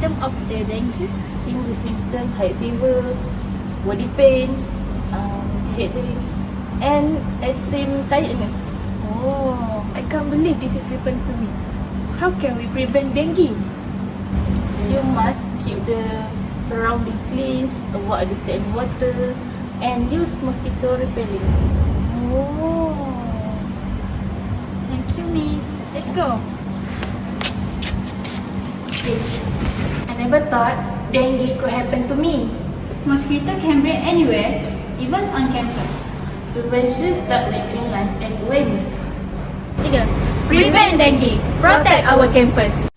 terms of the dengue, in the symptom, high fever, body pain, headaches, and extreme tiredness. Oh, I can't believe this has happened to me. How can we prevent dengue? You must keep the surrounding clean, avoid the stagnant water, and use mosquito repellents. Oh, Thank you, Miss. let's go. I never thought dengue could happen to me. Mosquito can breed anywhere, even on campus. Prevention start with cleanliness and awareness. 3. Prevent dengue. Protect our campus.